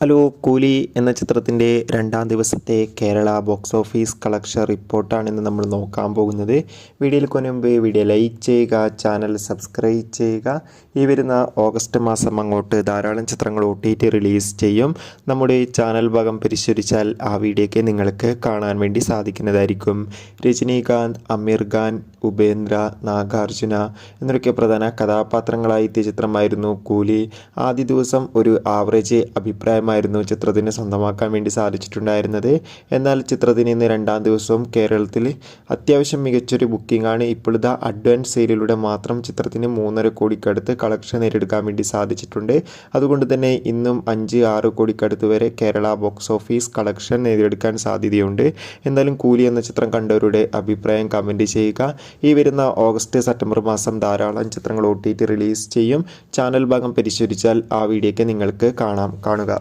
Hello കൂലി എന്ന ചിത്രത്തിൻ്റെ രണ്ടാം ദിവസത്തെ കേരള ബോക്സ് ഓഫീസ് കളക്ഷൻ റിപ്പോർട്ടാണ് ഇന്ന് നമ്മൾ നോക്കാൻ പോകുന്നത്. വീഡിയോയിൽ മുൻപ് വീഡിയോ ലൈക്ക് ചെയ്യുക, ചാനൽ സബ്സ്ക്രൈബ് ചെയ്യുക. ഈ വരുന്ന ഓഗസ്റ്റ് മാസം അങ്ങോട്ട് ധാരാളം ചിത്രങ്ങൾ OTT റിലീസ് ചെയ്യും. നമ്മുടെ ചാനൽ ഭാഗം പരിശോധിച്ചാൽ ആ വീഡിയോയ്ക്ക് നിങ്ങൾക്ക് കാണാൻ വേണ്ടി സാധിക്കുന്നതായിരിക്കും. രജനീകാന്ത്, അമീർ ഖാൻ, ഉപേന്ദ്ര, നാഗാർജുന എന്നൊക്കെ പ്രധാന കഥാപാത്രങ്ങളായി എത്തിയ ചിത്രമായിരുന്നു കൂലി. ആദ്യ ദിവസം ഒരു ആവറേജ് അഭിപ്രായമായിരുന്നു ചിത്രത്തിന് സ്വന്തമാക്കാൻ വേണ്ടി സാധിച്ചിട്ടുണ്ടായിരുന്നത്. എന്നാൽ ചിത്രത്തിന് ഇന്ന് രണ്ടാം ദിവസവും കേരളത്തിൽ അത്യാവശ്യം മികച്ചൊരു ബുക്കിംഗ് ആണ്. ഇപ്പോഴത്തെ അഡ്വാൻസ് സെയിലിലൂടെ മാത്രം ചിത്രത്തിന് 3.5 കോടിക്കടുത്ത് കളക്ഷൻ നേടിയെടുക്കാൻ വേണ്ടി സാധിച്ചിട്ടുണ്ട്. അതുകൊണ്ട് തന്നെ ഇന്നും 5-6 കോടിക്കടുത്ത് വരെ കേരള ബോക്സ് ഓഫീസ് കളക്ഷൻ നേടിയെടുക്കാൻ സാധ്യതയുണ്ട്. എന്തായാലും കൂലി എന്ന ചിത്രം കണ്ടവരുടെ അഭിപ്രായം കമൻറ്റ് ചെയ്യുക. ഈ വരുന്ന ഓഗസ്റ്റ് സെപ്റ്റംബർ മാസം ധാരാളം ചിത്രങ്ങൾ OTT റിലീസ് ചെയ്യും. ചാനൽ ഭാഗം പരിശോധിച്ചാൽ ആ വീഡിയോയ്ക്ക് നിങ്ങൾക്ക് കാണുക.